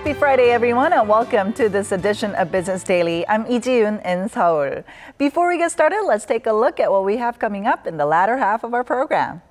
Happy Friday, everyone, and welcome to this edition of Business Daily. I'm Lee Ji-yoon in Seoul. Before we get started, let's take a look at what we have coming up in the latter half of our program.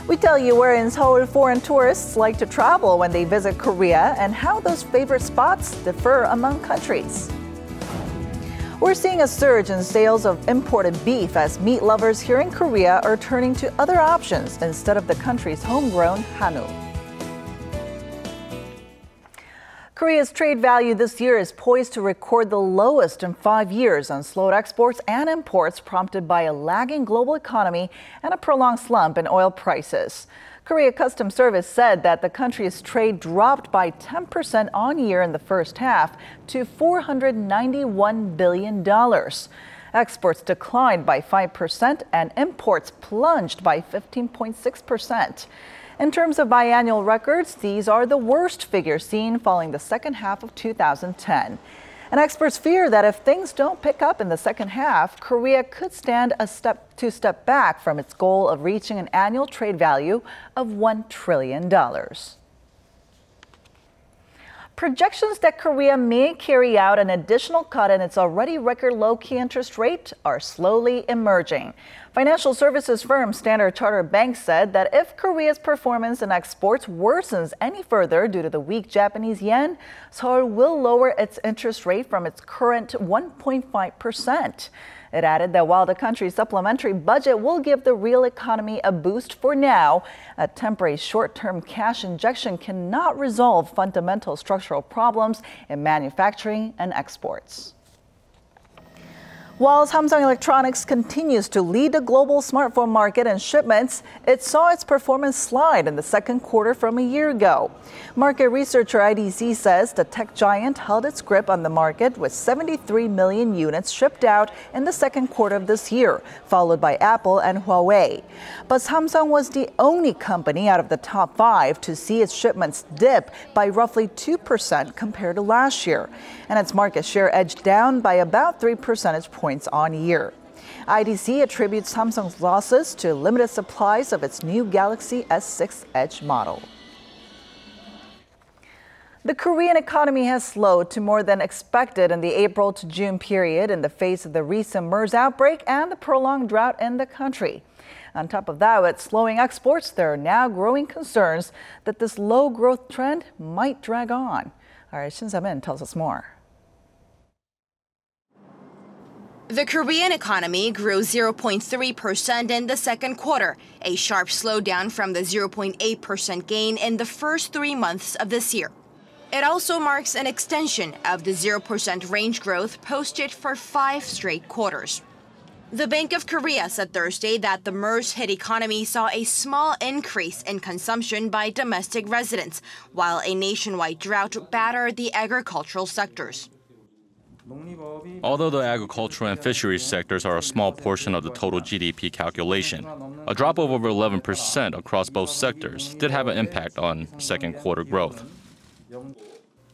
We tell you where in Seoul foreign tourists like to travel when they visit Korea and how those favorite spots differ among countries. We're seeing a surge in sales of imported beef as meat lovers here in Korea are turning to other options instead of the country's homegrown Hanwoo. Korea's trade value this year is poised to record the lowest in 5 years on slowed exports and imports prompted by a lagging global economy and a prolonged slump in oil prices. Korea Customs Service said that the country's trade dropped by 10% on year in the first half to $491 billion. Exports declined by 5% and imports plunged by 15.6%. In terms of biannual records, these are the worst figures seen following the second half of 2010. And experts fear that if things don't pick up in the second half, Korea could stand a step back from its goal of reaching an annual trade value of $1 trillion. Projections that Korea may carry out an additional cut in its already record low key interest rate are slowly emerging. Financial services firm Standard Chartered Bank said that if Korea's performance in exports worsens any further due to the weak Japanese yen, Seoul will lower its interest rate from its current 1.5%. It added that while the country's supplementary budget will give the real economy a boost for now, a temporary short-term cash injection cannot resolve fundamental structural problems in manufacturing and exports. While Samsung Electronics continues to lead the global smartphone market in shipments, it saw its performance slide in the second quarter from a year ago. Market researcher IDC says the tech giant held its grip on the market with 73 million units shipped out in the second quarter of this year, followed by Apple and Huawei. But Samsung was the only company out of the top 5 to see its shipments dip by roughly 2% compared to last year, and its market share edged down by about 3 percentage points on year. IDC attributes Samsung's losses to limited supplies of its new Galaxy S6 Edge model. The Korean economy has slowed to more than expected in the April to June period in the face of the recent MERS outbreak and the prolonged drought in the country. On top of that, with slowing exports, there are now growing concerns that this low growth trend might drag on. Our Shin Se-min tells us more. The Korean economy grew 0.3% in the second quarter, a sharp slowdown from the 0.8% gain in the first 3 months of this year. It also marks an extension of the 0% range growth posted for 5 straight quarters. The Bank of Korea said Thursday that the MERS-hit economy saw a small increase in consumption by domestic residents, while a nationwide drought battered the agricultural sectors. Although the agricultural and fisheries sectors are a small portion of the total GDP calculation, a drop of over 11% across both sectors did have an impact on second quarter growth.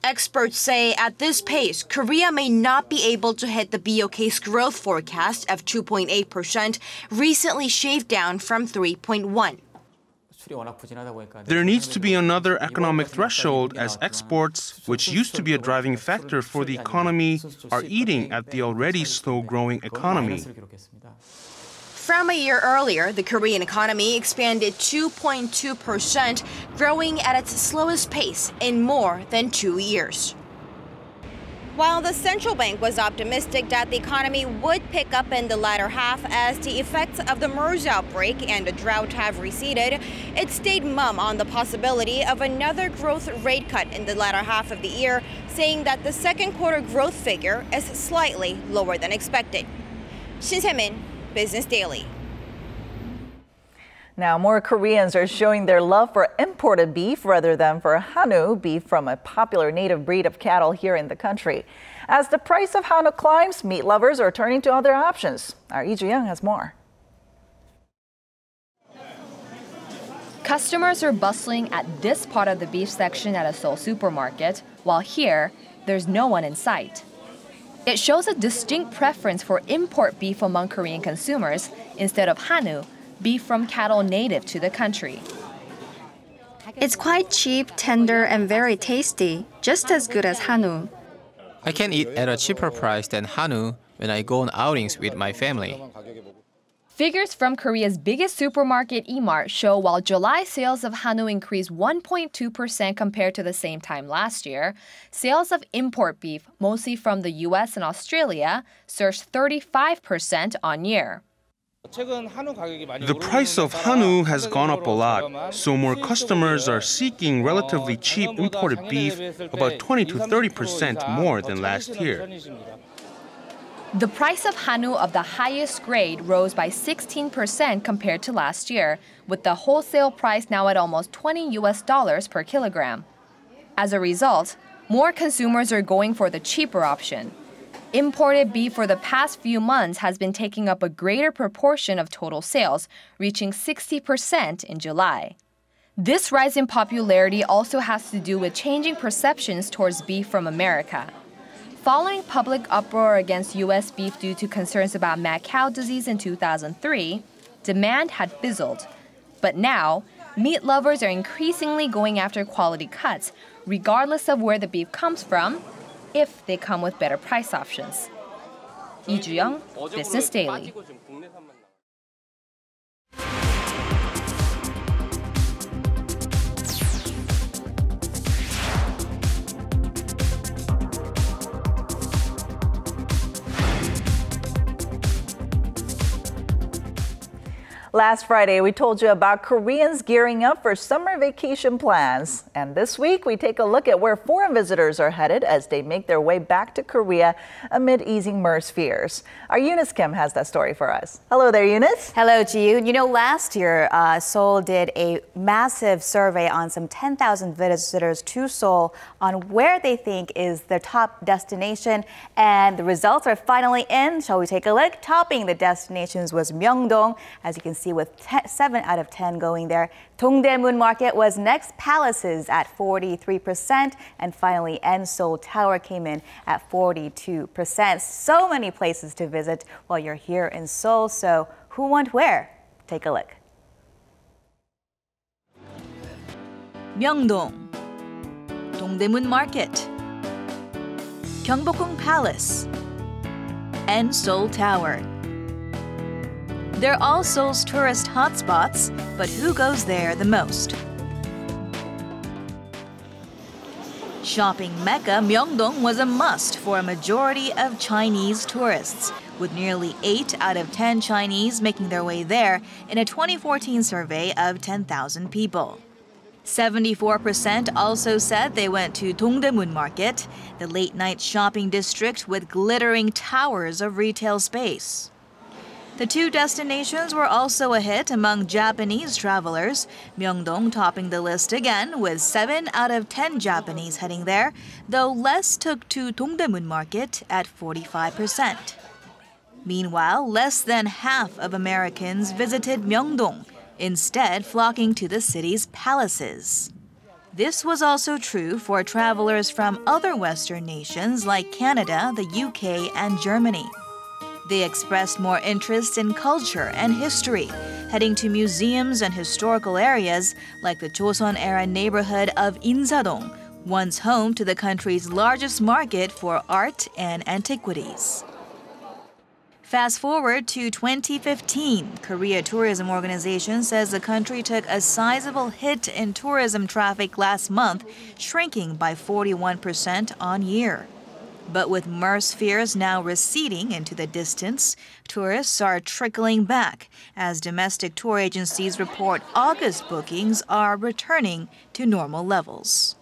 Experts say at this pace, Korea may not be able to hit the BOK's growth forecast of 2.8%, recently shaved down from 3.1%. There needs to be another economic threshold as exports, which used to be a driving factor for the economy, are eating at the already slow-growing economy. From a year earlier, the Korean economy expanded 2.2%, growing at its slowest pace in more than 2 years. While the central bank was optimistic that the economy would pick up in the latter half as the effects of the MERS outbreak and the drought have receded, it stayed mum on the possibility of another growth rate cut in the latter half of the year, saying that the second quarter growth figure is slightly lower than expected. Shin Se-min, Business Daily. Now, more Koreans are showing their love for imported beef rather than for Hanwoo, beef from a popular native breed of cattle here in the country. As the price of Hanwoo climbs, meat lovers are turning to other options. Our Lee Ju-young has more. Customers are bustling at this part of the beef section at a Seoul supermarket, while here, there's no one in sight. It shows a distinct preference for import beef among Korean consumers instead of Hanwoo, beef from cattle native to the country. It's quite cheap, tender, and very tasty, just as good as Hanwoo. I can eat at a cheaper price than Hanwoo when I go on outings with my family. Figures from Korea's biggest supermarket, E-Mart, show while July sales of Hanwoo increased 1.2% compared to the same time last year, sales of import beef, mostly from the US and Australia, surged 35% on year. The price of Hanwoo has gone up a lot, so more customers are seeking relatively cheap imported beef, about 20 to 30% more than last year. The price of Hanwoo of the highest grade rose by 16% compared to last year, with the wholesale price now at almost $20 per kilogram. As a result, more consumers are going for the cheaper option. Imported beef for the past few months has been taking up a greater proportion of total sales, reaching 60% in July. This rise in popularity also has to do with changing perceptions towards beef from America. Following public uproar against U.S. beef due to concerns about mad cow disease in 2003, demand had fizzled. But now, meat lovers are increasingly going after quality cuts, regardless of where the beef comes from, if they come with better price options. Lee Ju-young, Business Daily. Last Friday, we told you about Koreans gearing up for summer vacation plans. And this week, we take a look at where foreign visitors are headed as they make their way back to Korea amid easing MERS fears. Our Eunice Kim has that story for us. Hello there, Eunice. Hello, Ji-yoon. You know, last year, Seoul did a massive survey on some 10,000 visitors to Seoul on where they think is their top destination. And the results are finally in. Shall we take a look? Topping the destinations was Myeongdong, as you can see, with 7 out of 10 going there. Dongdaemun Market was next, Palaces at 43%, and finally Seoul Tower came in at 42%. So many places to visit while you're here in Seoul, so who went where? Take a look. Myeongdong, Dongdaemun Market, Gyeongbokgung Palace, and Seoul Tower. They're all Seoul's tourist hotspots, but who goes there the most? Shopping Mecca, Myeongdong was a must for a majority of Chinese tourists, with nearly 8 out of 10 Chinese making their way there in a 2014 survey of 10,000 people. 74% also said they went to Dongdaemun Market, the late-night shopping district with glittering towers of retail space. The two destinations were also a hit among Japanese travelers, Myeongdong topping the list again with 7 out of 10 Japanese heading there, though less took to Dongdaemun Market at 45%. Meanwhile, less than half of Americans visited Myeongdong, instead flocking to the city's palaces. This was also true for travelers from other Western nations like Canada, the UK, and Germany. They expressed more interest in culture and history, heading to museums and historical areas like the Joseon-era neighborhood of Insadong, once home to the country's largest market for art and antiquities. Fast forward to 2015, Korea Tourism Organization says the country took a sizable hit in tourism traffic last month, shrinking by 41% on year. But with MERS fears now receding into the distance, tourists are trickling back as domestic tour agencies report August bookings are returning to normal levels.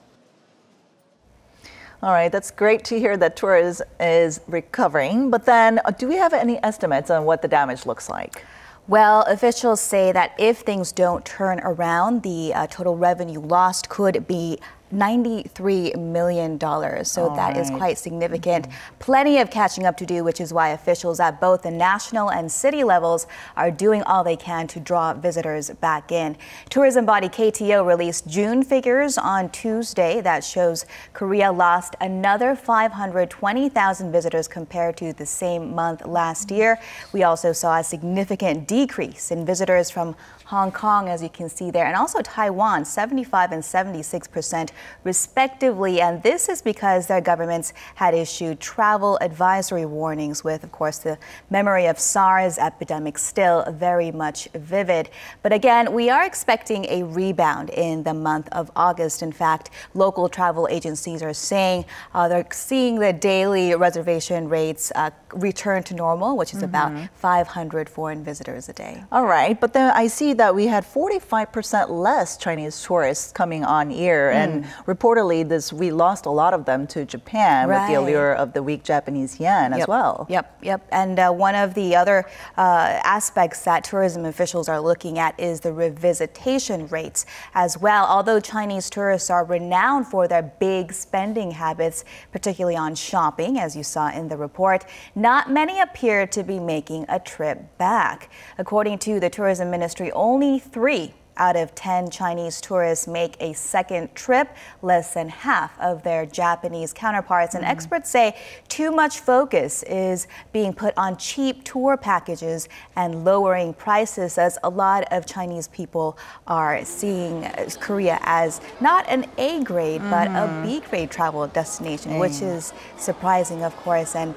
All right, that's great to hear that tourism is recovering. But then, do we have any estimates on what the damage looks like? Well, officials say that if things don't turn around, the total revenue lost could be $93 million. So that is quite significant. Plenty of catching up to do, which is why officials at both the national and city levels are doing all they can to draw visitors back in. Tourism body KTO released June figures on Tuesday that shows Korea lost another 520,000 visitors compared to the same month last year. We also saw a significant decrease in visitors from Hong Kong, as you can see there, and also Taiwan, 75 and 76% respectively. And this is because their governments had issued travel advisory warnings with, of course, the memory of SARS epidemic still very much vivid. But again, we are expecting a rebound in the month of August. In fact, local travel agencies are saying they're seeing the daily reservation rates return to normal, which is about 500 foreign visitors a day. All right, but then I see that we had 45% less Chinese tourists coming on here, and reportedly we lost a lot of them to Japan with the allure of the weak Japanese yen as well. Yep. And one of the other aspects that tourism officials are looking at is the revisitation rates as well. Although Chinese tourists are renowned for their big spending habits, particularly on shopping, as you saw in the report, not many appear to be making a trip back. According to the tourism ministry, only 3 out of 10 Chinese tourists make a second trip, less than half of their Japanese counterparts. And experts say too much focus is being put on cheap tour packages and lowering prices, as a lot of Chinese people are seeing Korea as not an A grade, but a B grade travel destination, which is surprising, of course. And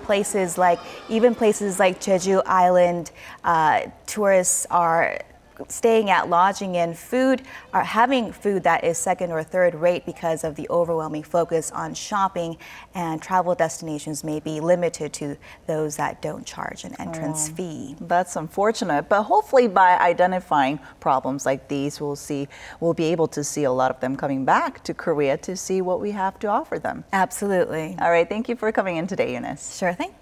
even places like Jeju Island, tourists are staying at lodging and food are having food that is second or third rate because of the overwhelming focus on shopping, and travel destinations may be limited to those that don't charge an entrance fee. That's unfortunate, but hopefully by identifying problems like these, we'll be able to see a lot of them coming back to Korea to see what we have to offer them. Absolutely. All right, thank you for coming in today, Eunice. Sure thing.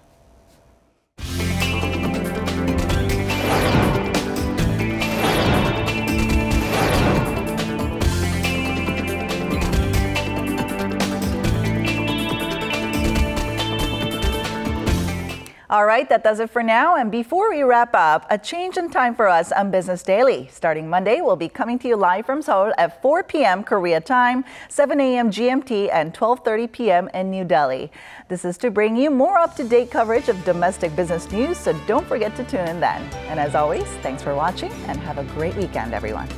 All right, that does it for now. And before we wrap up, a change in time for us on Business Daily. Starting Monday, we'll be coming to you live from Seoul at 4 p.m. Korea time, 7 a.m. GMT, and 12:30 p.m. in New Delhi. This is to bring you more up-to-date coverage of domestic business news, so don't forget to tune in then. And as always, thanks for watching and have a great weekend, everyone.